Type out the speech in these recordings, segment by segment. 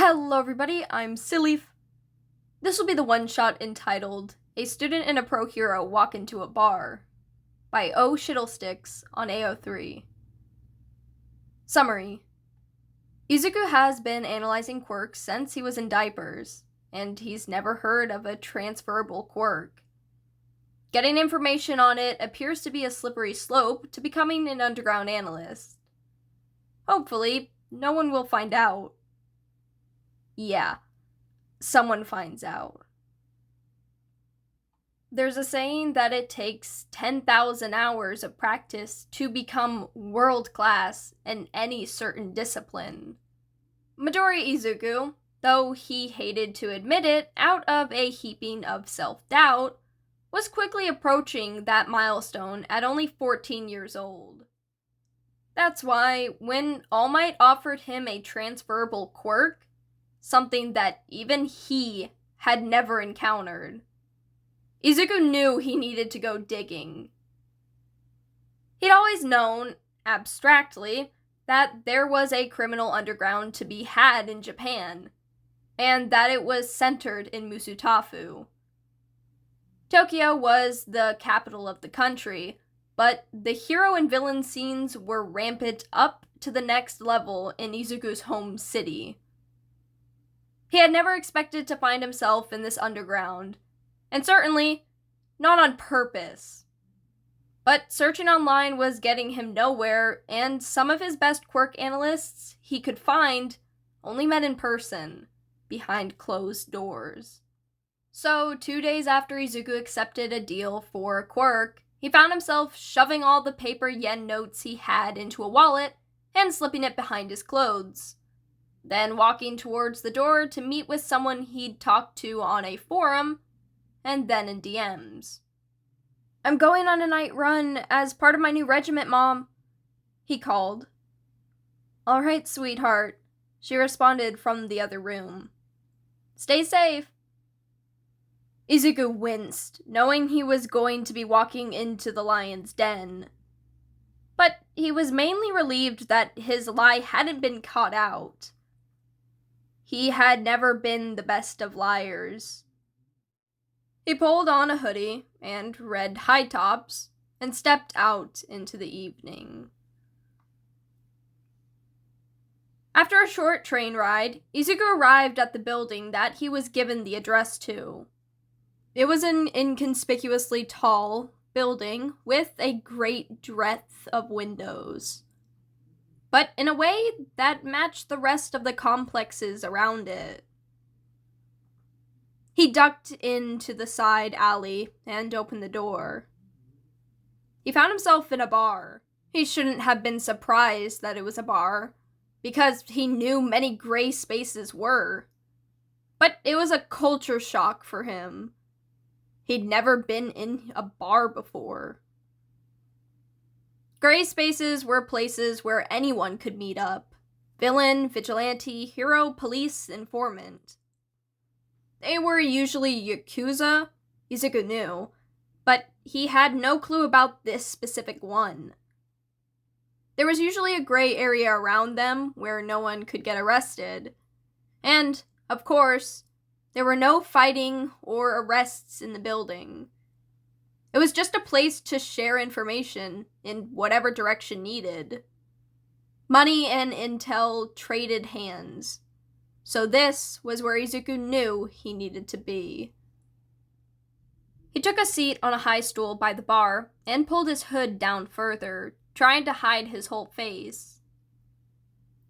Hello everybody, I'm Silly. This will be the one-shot entitled A Student and a Pro Hero Walk into a Bar by O Shittlesticks on AO3. Summary. Izuku has been analyzing quirks since he was in diapers, and he's never heard of a transferable quirk. Getting information on it appears to be a slippery slope to becoming an underground analyst. Hopefully, no one will find out. Yeah, someone finds out. There's a saying that it takes 10,000 hours of practice to become world-class in any certain discipline. Midori Izuku, though he hated to admit it out of a heaping of self-doubt, was quickly approaching that milestone at only 14 years old. That's why, when All Might offered him a transferable quirk, something that even he had never encountered, Izuku knew he needed to go digging. He'd always known, abstractly, that there was a criminal underground to be had in Japan, and that it was centered in Musutafu. Tokyo was the capital of the country, but the hero and villain scenes were rampant up to the next level in Izuku's home city. He had never expected to find himself in this underground, and certainly not on purpose. But searching online was getting him nowhere, and some of his best quirk analysts he could find only met in person, behind closed doors. So, 2 days after Izuku accepted a deal for a quirk, he found himself shoving all the paper yen notes he had into a wallet and slipping it behind his clothes, then walking towards the door to meet with someone he'd talked to on a forum, and then in DMs. "I'm going on a night run as part of my new regiment, Mom," he called. "All right, sweetheart," she responded from the other room. "Stay safe." Izuku winced, knowing he was going to be walking into the lion's den. But he was mainly relieved that his lie hadn't been caught out. He had never been the best of liars. He pulled on a hoodie and red high tops and stepped out into the evening. After a short train ride, Izuku arrived at the building that he was given the address to. It was an inconspicuously tall building with a great breadth of windows, but in a way that matched the rest of the complexes around it. He ducked into the side alley and opened the door. He found himself in a bar. He shouldn't have been surprised that it was a bar, because he knew many gray spaces were. But it was a culture shock for him. He'd never been in a bar before. Gray spaces were places where anyone could meet up. Villain, vigilante, hero, police, informant. They were usually Yakuza, Izuku knew, but he had no clue about this specific one. There was usually a gray area around them where no one could get arrested. And, of course, there were no fighting or arrests in the building. It was just a place to share information in whatever direction needed. Money and intel traded hands. So this was where Izuku knew he needed to be. He took a seat on a high stool by the bar and pulled his hood down further, trying to hide his whole face.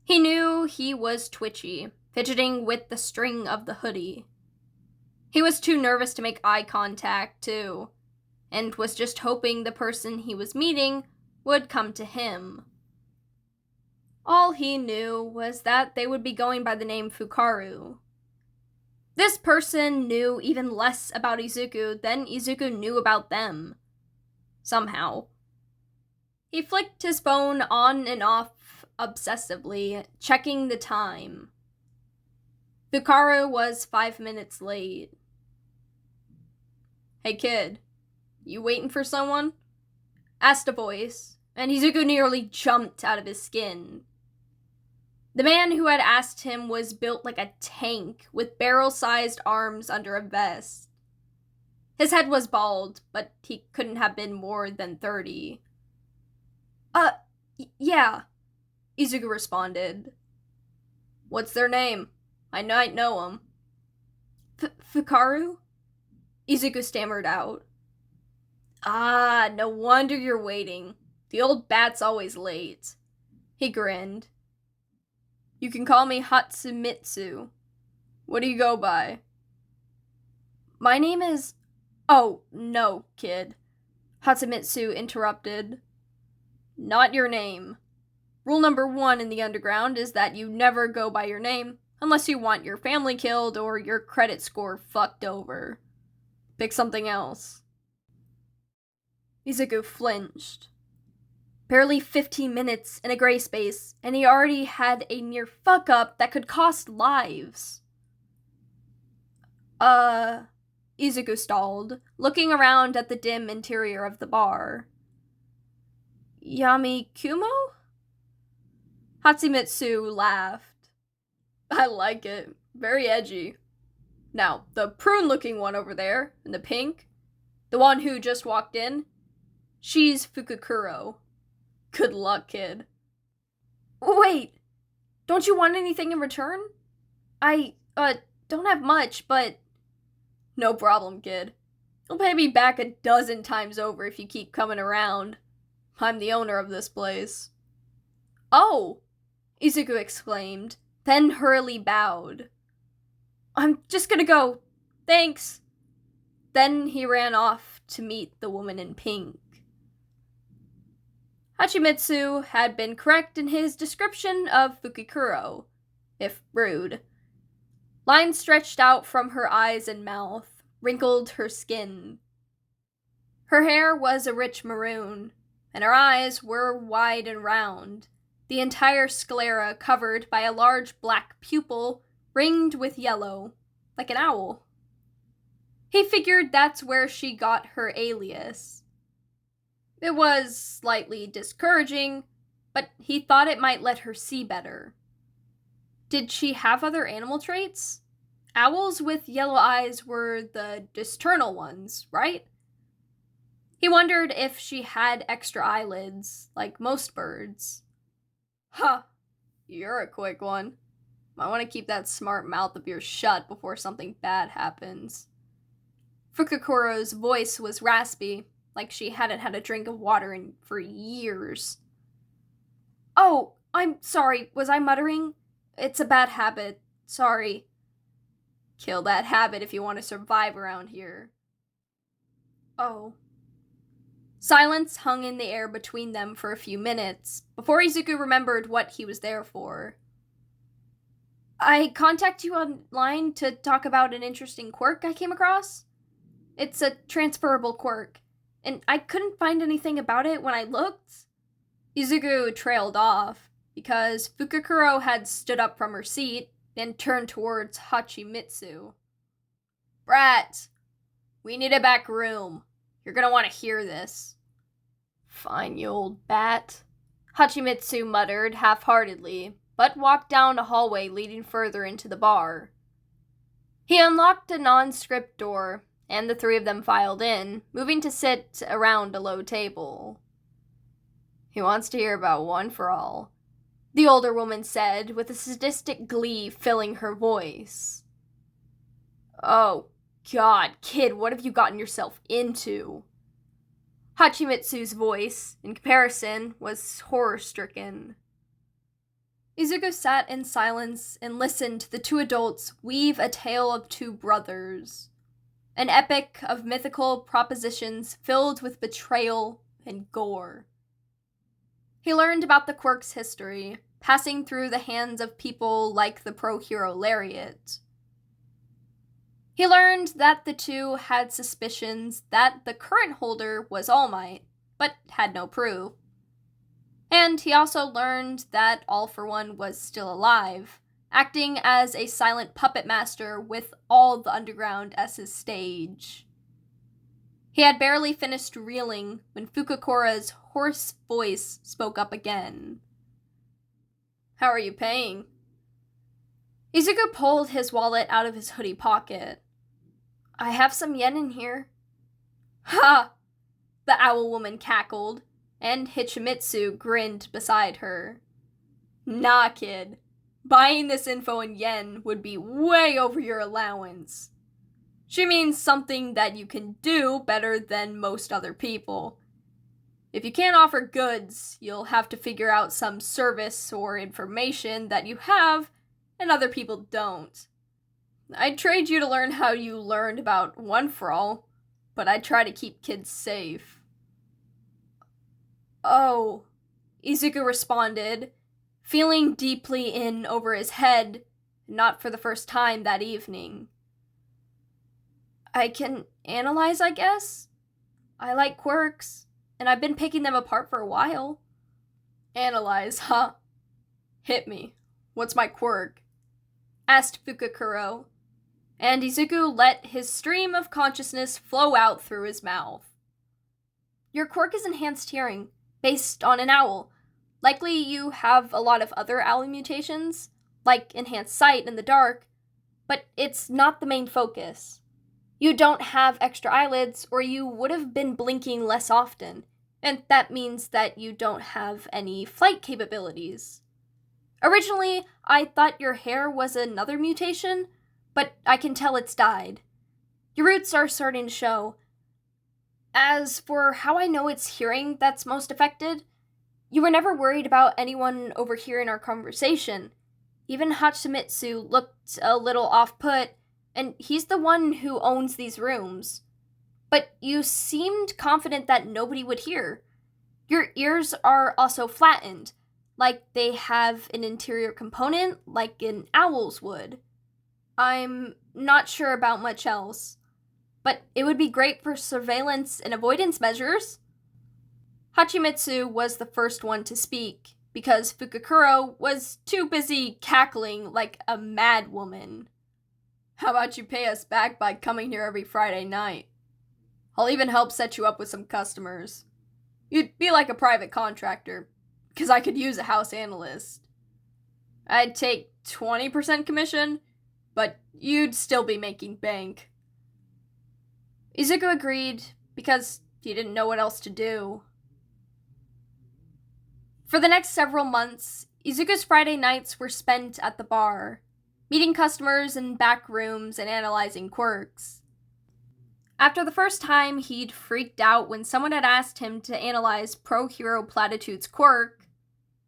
He knew he was twitchy, fidgeting with the string of the hoodie. He was too nervous to make eye contact, too, and was just hoping the person he was meeting would come to him. All he knew was that they would be going by the name Fukaru. This person knew even less about Izuku than Izuku knew about them. Somehow. He flicked his phone on and off obsessively, checking the time. Fukaru was 5 minutes late. "Hey kid, you waiting for someone?" asked a voice, and Izuku nearly jumped out of his skin. The man who had asked him was built like a tank, with barrel-sized arms under a vest. His head was bald, but he couldn't have been more than 30. Yeah, Izuku responded. What's their name? I might know them. Fukaru? Izuku stammered out. Ah, no wonder you're waiting. The old bat's always late. He grinned. You can call me Hatsumitsu. What do you go by? My name is... Oh, no, kid. Hatsumitsu interrupted. Not your name. Rule number 1 in the underground is that you never go by your name unless you want your family killed or your credit score fucked over. Pick something else. Izuku flinched. Barely 15 minutes in a gray space, and he already had a near fuck-up that could cost lives. Izuku stalled, looking around at the dim interior of the bar. Yamikumo? Hatsumitsu laughed. I like it. Very edgy. Now, the prune-looking one over there, in the pink, the one who just walked in, she's Fukukuro. Good luck, kid. Wait, don't you want anything in return? I, don't have much, but... No problem, kid. You'll pay me back a dozen times over if you keep coming around. I'm the owner of this place. Oh! Izuku exclaimed, then hurriedly bowed. I'm just gonna go. Thanks. Then he ran off to meet the woman in pink. Hachimitsu had been correct in his description of Fukikuro, if rude. Lines stretched out from her eyes and mouth, wrinkled her skin. Her hair was a rich maroon, and her eyes were wide and round, the entire sclera covered by a large black pupil ringed with yellow, like an owl. He figured that's where she got her alias. It was slightly discouraging, but he thought it might let her see better. Did she have other animal traits? Owls with yellow eyes were the diurnal ones, right? He wondered if she had extra eyelids, like most birds. Huh, you're a quick one. Might want to keep that smart mouth of yours shut before something bad happens. Fukukuro's voice was raspy, like she hadn't had a drink of water for years. Oh, I'm sorry, was I muttering? It's a bad habit, sorry. Kill that habit if you want to survive around here. Oh. Silence hung in the air between them for a few minutes, before Izuku remembered what he was there for. I contacted you online to talk about an interesting quirk I came across. It's a transferable quirk, and I couldn't find anything about it when I looked. Izuku trailed off, because Fukukuro had stood up from her seat and turned towards Hachimitsu. Brat, we need a back room. You're gonna want to hear this. Fine, you old bat, Hachimitsu muttered half-heartedly, but walked down a hallway leading further into the bar. He unlocked a nondescript door, and the three of them filed in, moving to sit around a low table. He wants to hear about One for All, the older woman said, with a sadistic glee filling her voice. Oh, God, kid, what have you gotten yourself into? Hachimitsu's voice, in comparison, was horror-stricken. Izuku sat in silence and listened to the two adults weave a tale of two brothers. An epic of mythical propositions filled with betrayal and gore. He learned about the quirk's history, passing through the hands of people like the pro-hero Lariat. He learned that the two had suspicions that the current holder was All Might, but had no proof. And he also learned that All for One was still alive, acting as a silent puppet master with all the underground as his stage. He had barely finished reeling when Fukukura's hoarse voice spoke up again. How are you paying? Izuku pulled his wallet out of his hoodie pocket. I have some yen in here. Ha! The owl woman cackled, and Hichimitsu grinned beside her. Nah, kid. Buying this info in yen would be way over your allowance. She means something that you can do better than most other people. If you can't offer goods, you'll have to figure out some service or information that you have and other people don't. I'd trade you to learn how you learned about One for All, but I'd try to keep kids safe. Oh, Izuku responded, feeling deeply in over his head, not for the first time that evening. I can analyze, I guess? I like quirks, and I've been picking them apart for a while. Analyze, huh? Hit me. What's my quirk? Asked Fukakuro, and Izuku let his stream of consciousness flow out through his mouth. Your quirk is enhanced hearing, based on an owl. Likely you have a lot of other owl mutations, like enhanced sight in the dark, but it's not the main focus. You don't have extra eyelids, or you would have been blinking less often, and that means that you don't have any flight capabilities. Originally, I thought your hair was another mutation, but I can tell it's died. Your roots are starting to show. As for how I know it's hearing that's most affected, you were never worried about anyone overhearing our conversation. Even Hachimitsu looked a little off-put, and he's the one who owns these rooms. But you seemed confident that nobody would hear. Your ears are also flattened, like they have an interior component like an owl's would. I'm not sure about much else, but it would be great for surveillance and avoidance measures. Hachimitsu was the first one to speak, because Fukakuro was too busy cackling like a mad woman. How about you pay us back by coming here every Friday night? I'll even help set you up with some customers. You'd be like a private contractor, because I could use a house analyst. I'd take 20% commission, but you'd still be making bank. Izuku agreed, because he didn't know what else to do. For the next several months, Izuku's Friday nights were spent at the bar, meeting customers in back rooms and analyzing quirks. After the first time he'd freaked out when someone had asked him to analyze Pro Hero Platitude's quirk,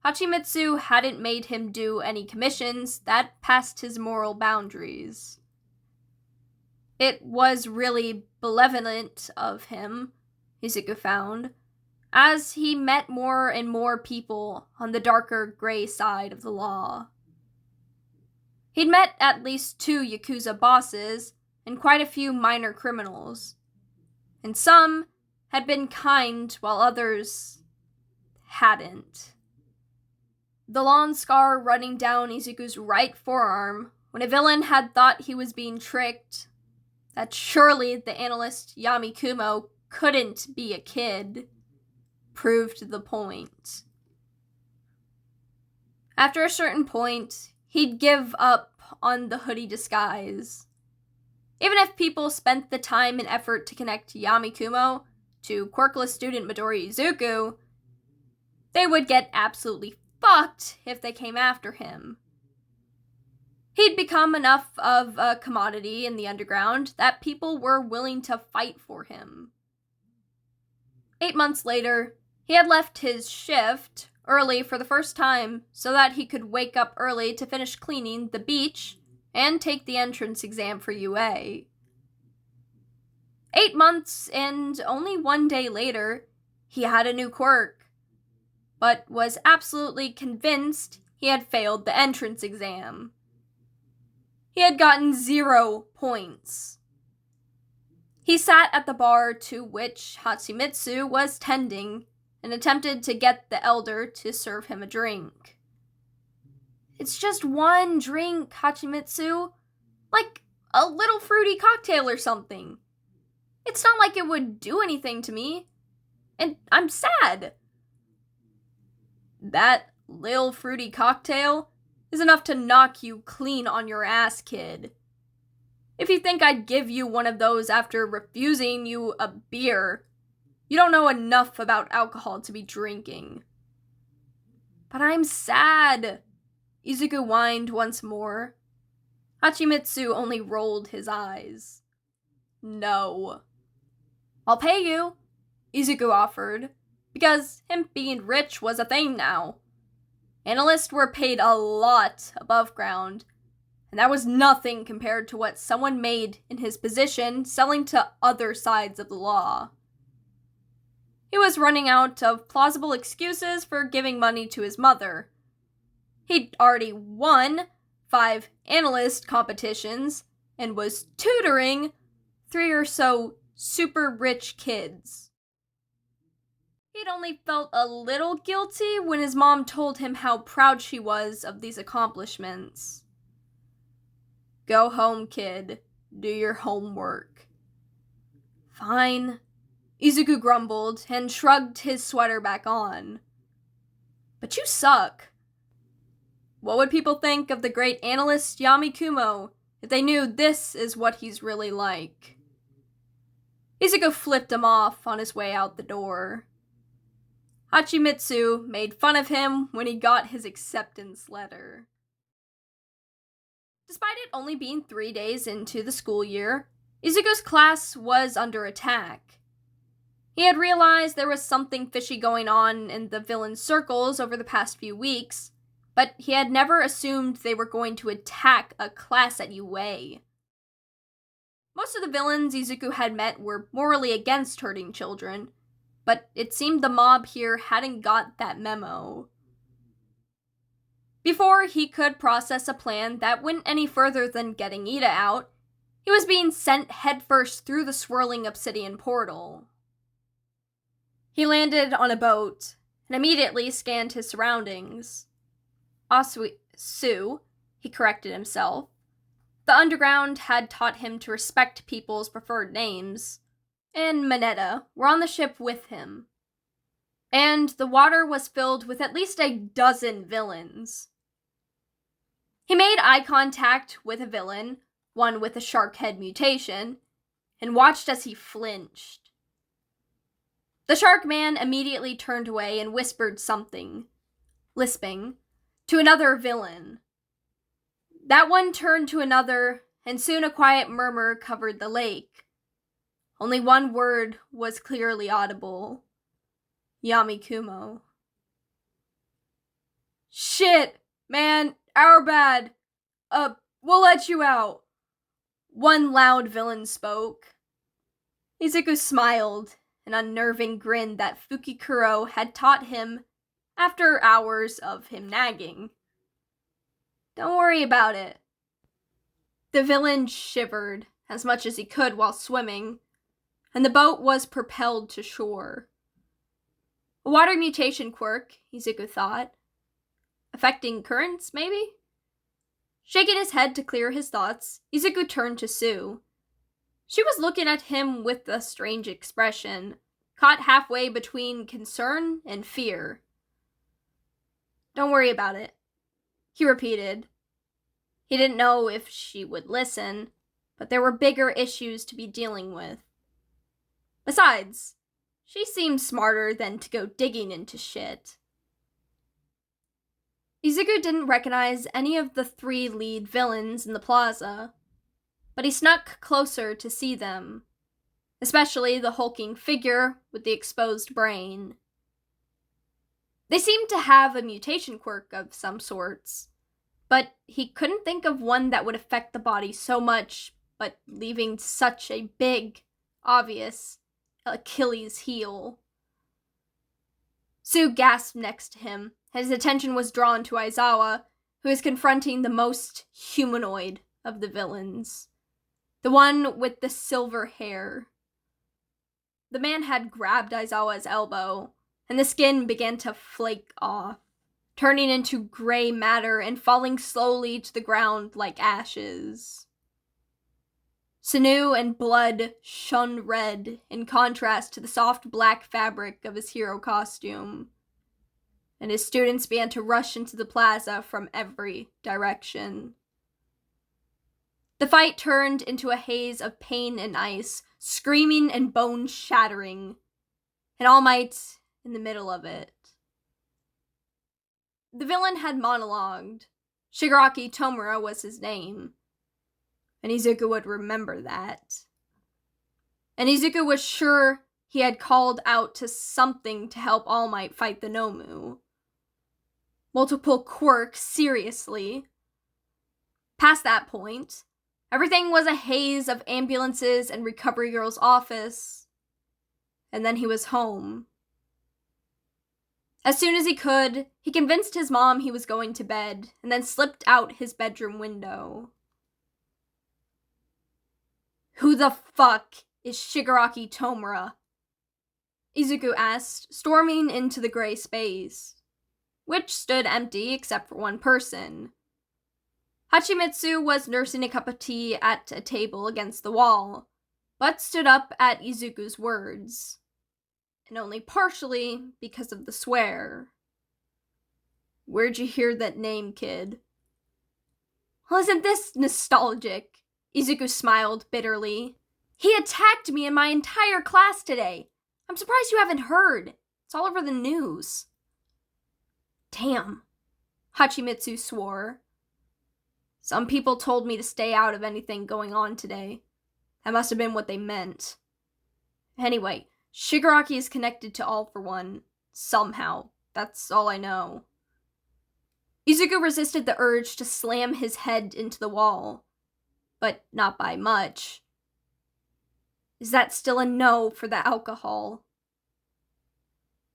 Hachimitsu hadn't made him do any commissions that passed his moral boundaries. It was really benevolent of him, Izuku found, as he met more and more people on the darker gray side of the law. He'd met at least 2 Yakuza bosses and quite a few minor criminals, and some had been kind while others hadn't. The long scar running down Izuku's right forearm when a villain had thought he was being tricked, that surely the analyst Yamikumo couldn't be a kid, proved the point. After a certain point, he'd give up on the hoodie disguise. Even if people spent the time and effort to connect Yamikumo to quirkless student Midori Izuku, they would get absolutely fucked if they came after him. He'd become enough of a commodity in the underground that people were willing to fight for him. 8 months later, he had left his shift early for the first time so that he could wake up early to finish cleaning the beach and take the entrance exam for UA. 8 months and only 1 day later, he had a new quirk, but was absolutely convinced he had failed the entrance exam. He had gotten 0 points. He sat at the bar to which Hachimitsu was tending and attempted to get the elder to serve him a drink. It's just 1 drink, Hachimitsu. Like a little fruity cocktail or something. It's not like it would do anything to me. And I'm sad. That little fruity cocktail is enough to knock you clean on your ass, kid. If you think I'd give you one of those after refusing you a beer, you don't know enough about alcohol to be drinking." "But I'm sad," Izuku whined once more. Hachimitsu only rolled his eyes. "No." "I'll pay you," Izuku offered, because him being rich was a thing now. Analysts were paid a lot above ground, and that was nothing compared to what someone made in his position selling to other sides of the law. He was running out of plausible excuses for giving money to his mother. He'd already won 5 analyst competitions and was tutoring 3 or so super rich kids. He'd only felt a little guilty when his mom told him how proud she was of these accomplishments. "Go home, kid. Do your homework." "Fine," Izuku grumbled and shrugged his sweater back on. "But you suck. What would people think of the great analyst Yami Kumo if they knew this is what he's really like?" Izuku flipped him off on his way out the door. Hachimitsu made fun of him when he got his acceptance letter. Despite it only being 3 days into the school year, Izuku's class was under attack. He had realized there was something fishy going on in the villain circles over the past few weeks, but he had never assumed they were going to attack a class at UA. Most of the villains Izuku had met were morally against hurting children, but it seemed the mob here hadn't got that memo. Before he could process a plan that went any further than getting Ida out, he was being sent headfirst through the swirling obsidian portal. He landed on a boat and immediately scanned his surroundings. Su, he corrected himself. The underground had taught him to respect people's preferred names, and Mineta were on the ship with him. And the water was filled with at least a dozen villains. He made eye contact with a villain, one with a shark head mutation, and watched as he flinched. The shark man immediately turned away and whispered something, lisping, to another villain. That one turned to another, and soon a quiet murmur covered the lake. Only one word was clearly audible. Yami Kumo. "Shit, man, our bad. We'll let you out," one loud villain spoke. Izuku smiled, an unnerving grin that Fukikuro had taught him after hours of him nagging. "Don't worry about it." The villain shivered as much as he could while swimming, and the boat was propelled to shore. A water mutation quirk, Izuku thought. Affecting currents, maybe? Shaking his head to clear his thoughts, Izuku turned to Su. She was looking at him with a strange expression, caught halfway between concern and fear. "Don't worry about it," he repeated. He didn't know if she would listen, but there were bigger issues to be dealing with. Besides, she seemed smarter than to go digging into shit. Izuku didn't recognize any of the 3 lead villains in the plaza, but he snuck closer to see them, especially the hulking figure with the exposed brain. They seemed to have a mutation quirk of some sorts, but he couldn't think of one that would affect the body so much, but leaving such a big, obvious Achilles heel. Su gasped next to him, and his attention was drawn to Aizawa, who was confronting the most humanoid of the villains. The one with the silver hair. The man had grabbed Aizawa's elbow, and the skin began to flake off, turning into gray matter and falling slowly to the ground like ashes. Sinew and blood shone red in contrast to the soft black fabric of his hero costume. and his students began to rush into the plaza from every direction. The fight turned into a haze of pain and ice, screaming and bone-shattering, and All Might in the middle of it. The villain had monologued. Shigaraki Tomura was his name, and Izuku would remember that. And Izuku was sure he had called out to something to help All Might fight the Nomu. Multiple quirks, seriously. Past that point, everything was a haze of ambulances and Recovery Girl's office, and then he was home. As soon as he could, he convinced his mom he was going to bed, and then slipped out his bedroom window. Who the fuck is Shigaraki Tomura? Izuku asked, storming into the gray space, which stood empty except for one person. Hachimitsu was nursing a cup of tea at a table against the wall, but stood up at Izuku's words, and only partially because of the swear. Where'd you hear that name, kid? Well, isn't this nostalgic? Izuku smiled bitterly. He attacked me and my entire class today. I'm surprised you haven't heard. It's all over the news. Damn, Hachimitsu swore. Some people told me to stay out of anything going on today. That must have been what they meant. Anyway, Shigaraki is connected to All for One. Somehow. That's all I know. Izuku resisted the urge to slam his head into the wall, but not by much. Is that still a no for the alcohol?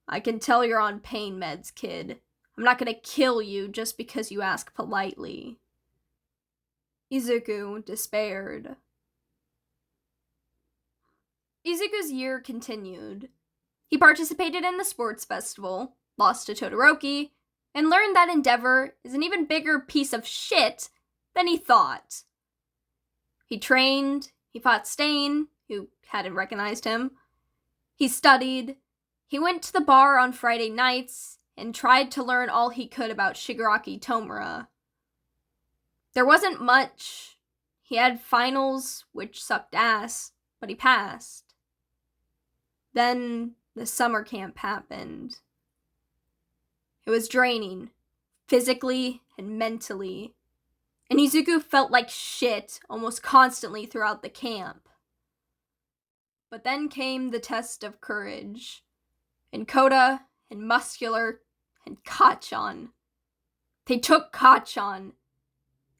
I can tell you're on pain meds, kid. I'm not gonna kill you just because you ask politely. Izuku despaired. Izuku's year continued. He participated in the sports festival, lost to Todoroki, and learned that Endeavor is an even bigger piece of shit than he thought. He trained, he fought Stain, who hadn't recognized him. He studied, he went to the bar on Friday nights, and tried to learn all he could about Shigaraki Tomura. There wasn't much. He had finals, which sucked ass, but he passed. Then the summer camp happened. It was draining, physically and mentally, and Izuku felt like shit almost constantly throughout the camp. But then came the test of courage, and Koda, and Muscular, and Kacchan. They took Kacchan,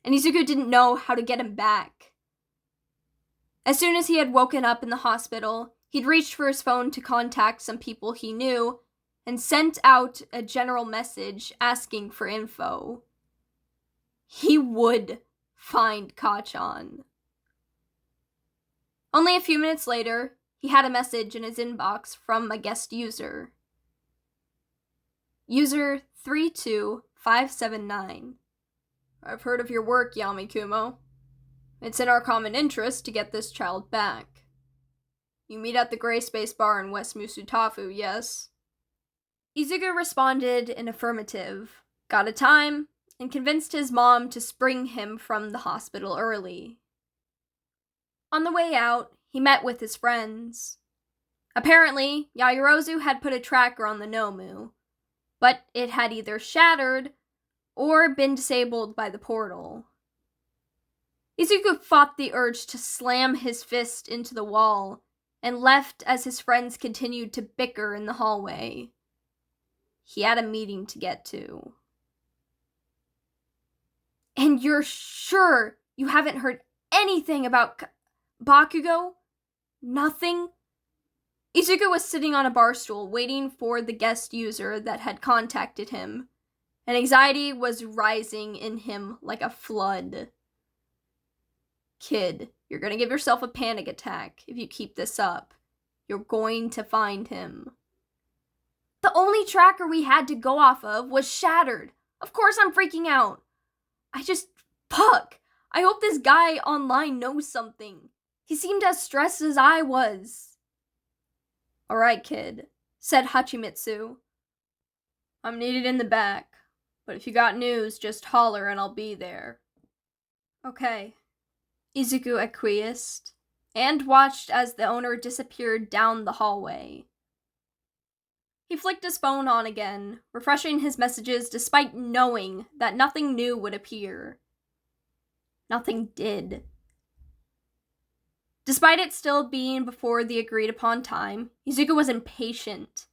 and Izuku didn't know how to get him back. As soon as he had woken up in the hospital, he'd reached for his phone to contact some people he knew, and sent out a general message asking for info. He would find Kacchan. Only a few minutes later, he had a message in his inbox from a guest user. User 32579. I've heard of your work, Yamikumo. It's in our common interest to get this child back. You meet at the Gray Space Bar in West Musutafu, yes? Izuku responded in affirmative, got a time, and convinced his mom to spring him from the hospital early. On the way out, he met with his friends. Apparently, Yaoyorozu had put a tracker on the Nomu, but it had either shattered or been disabled by the portal. Izuku fought the urge to slam his fist into the wall and left as his friends continued to bicker in the hallway. He had a meeting to get to. And you're sure you haven't heard anything about Bakugo? Nothing? Izuku was sitting on a bar stool waiting for the guest user that had contacted him, and anxiety was rising in him like a flood. Kid, you're gonna give yourself a panic attack if you keep this up. You're going to find him. The only tracker we had to go off of was shattered. Of course I'm freaking out. Fuck. I hope this guy online knows something. He seemed as stressed as I was. Alright, kid, said Hachimitsu. I'm needed in the back, but if you got news, just holler and I'll be there. Okay. Izuku acquiesced, and watched as the owner disappeared down the hallway. He flicked his phone on again, refreshing his messages despite knowing that nothing new would appear. Nothing did. Despite it still being before the agreed upon time, Izuku was impatient.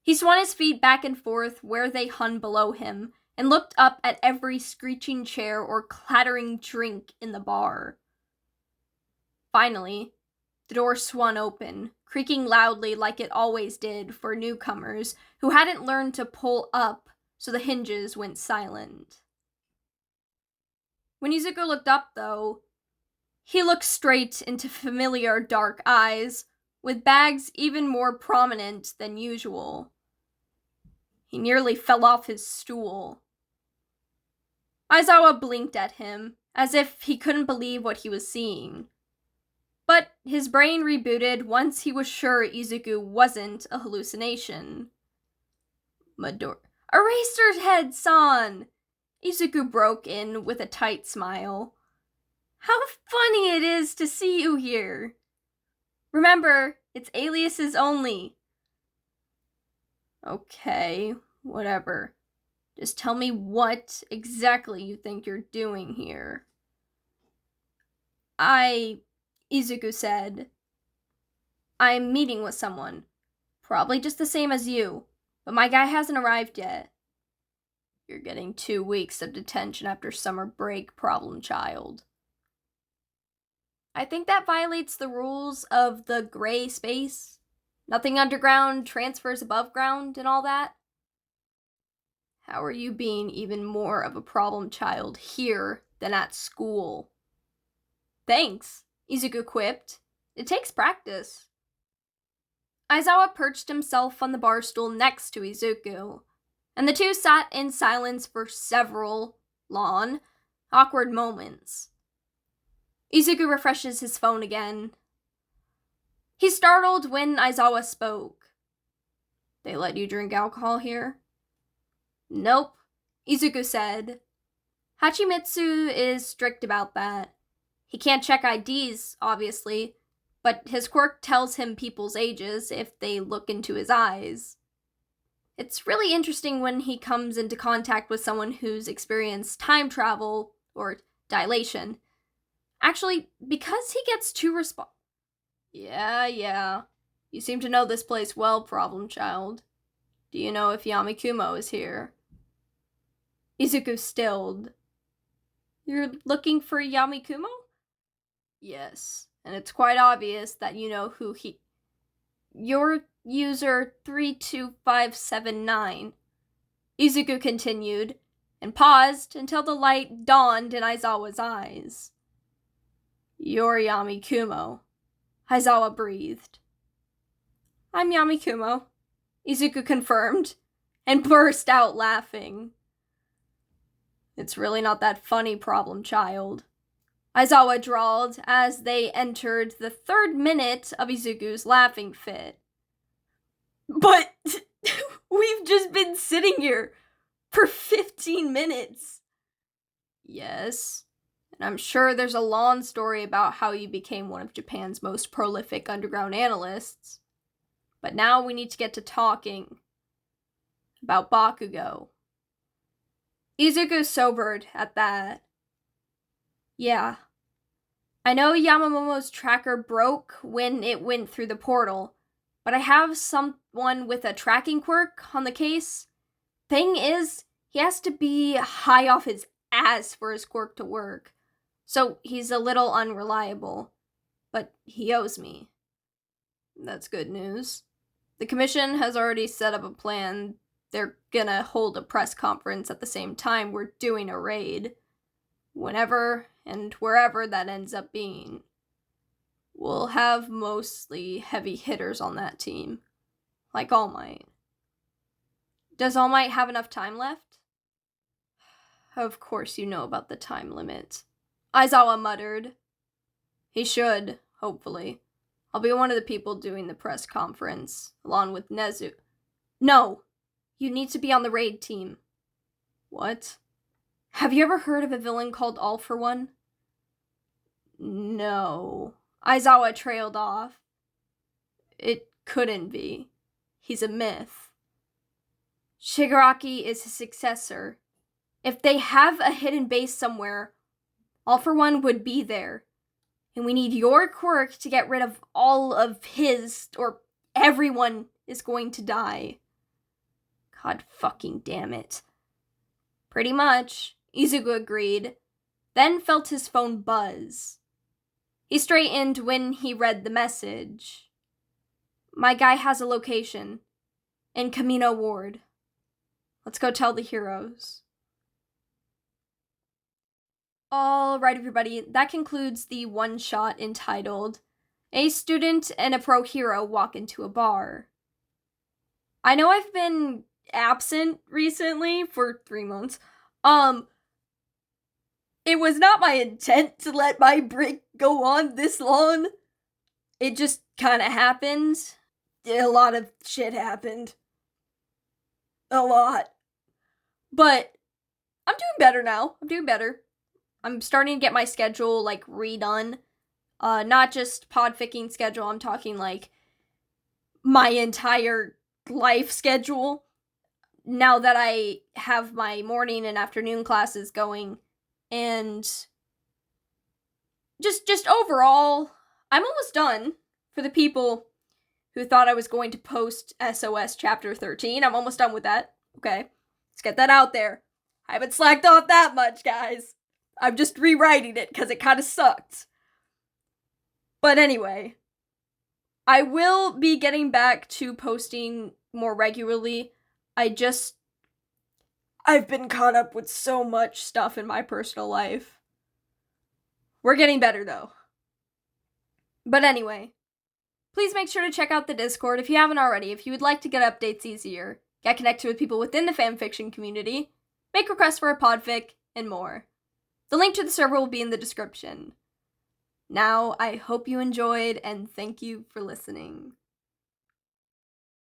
He swung his feet back and forth where they hung below him, and looked up at every screeching chair or clattering drink in the bar. Finally, the door swung open, creaking loudly like it always did for newcomers who hadn't learned to pull up, so the hinges went silent. When Izuku looked up, though, he looked straight into familiar dark eyes, with bags even more prominent than usual. He nearly fell off his stool. Aizawa blinked at him, as if he couldn't believe what he was seeing. But his brain rebooted once he was sure Izuku wasn't a hallucination. Eraserhead-san! Izuku broke in with a tight smile. How funny it is to see you here. Remember, it's aliases only. Okay, whatever. Just tell me what exactly you think you're doing here. Izuku said, I'm meeting with someone. Probably just the same as you, but my guy hasn't arrived yet. You're getting 2 weeks of detention after summer break, problem child. I think that violates the rules of the gray space. Nothing underground transfers above ground and all that. How are you being even more of a problem child here than at school? Thanks, Izuku quipped. It takes practice. Aizawa perched himself on the bar stool next to Izuku, and the two sat in silence for several long, awkward moments. Izuku refreshes his phone again. He's startled when Aizawa spoke. They let you drink alcohol here? Nope, Izuku said. Hachimitsu is strict about that. He can't check IDs, obviously, but his quirk tells him people's ages if they look into his eyes. It's really interesting when he comes into contact with someone who's experienced time travel, or dilation. Actually, because he gets too Yeah. You seem to know this place well, problem child. Do you know if Yamikumo is here? Izuku stilled. You're looking for Yamikumo? Yes, and it's quite obvious that you know who he... Your user 32579. Izuku continued, and paused until the light dawned in Aizawa's eyes. You're Yamikumo, Aizawa breathed. I'm Yamikumo, Izuku confirmed, and burst out laughing. It's really not that funny, problem child, Aizawa drawled as they entered the 3rd minute of Izuku's laughing fit. But we've just been sitting here for 15 minutes. Yes, and I'm sure there's a long story about how you became one of Japan's most prolific underground analysts. But now we need to get to talking about Bakugo. Izuku sobered at that. Yeah. I know Yamamomo's tracker broke when it went through the portal, but I have someone with a tracking quirk on the case. Thing is, he has to be high off his ass for his quirk to work, so he's a little unreliable, but he owes me. That's good news. The commission has already set up a plan. They're gonna hold a press conference at the same time we're doing a raid. Whenever and wherever that ends up being. We'll have mostly heavy hitters on that team. Like All Might. Does All Might have enough time left? Of course you know about the time limit, Aizawa muttered. He should, hopefully. I'll be one of the people doing the press conference, along with Nezu. No! You need to be on the raid team. What? Have you ever heard of a villain called All for One? No. Aizawa trailed off. It couldn't be. He's a myth. Shigaraki is his successor. If they have a hidden base somewhere, All for One would be there. And we need your quirk to get rid of all of his, or everyone is going to die. God fucking damn it. Pretty much, Izuku agreed, then felt his phone buzz. He straightened when he read the message. My guy has a location. In Camino Ward. Let's go tell the heroes. Alright everybody, that concludes the one-shot entitled A Student and a Pro Hero Walk into a Bar. I know I've been absent recently for 3 months. It was not my intent to let my break go on this long. It just kind of happened. A lot of shit happened. A lot. But I'm doing better now. I'm doing better. I'm starting to get my schedule, like, redone. Not just podficking schedule, I'm talking, like, my entire life schedule. Now that I have my morning and afternoon classes going, and just overall, I'm almost done. For the people who thought I was going to post SOS Chapter 13, I'm almost done with that. Okay, let's get that out there. I haven't slacked off that much, guys. I'm just rewriting it because it kind of sucked. But anyway, I will be getting back to posting more regularly. I've been caught up with so much stuff in my personal life. We're getting better, though. But anyway, please make sure to check out the Discord if you haven't already. If you would like to get updates easier, get connected with people within the fanfiction community, make requests for a podfic, and more. The link to the server will be in the description. Now, I hope you enjoyed, and thank you for listening.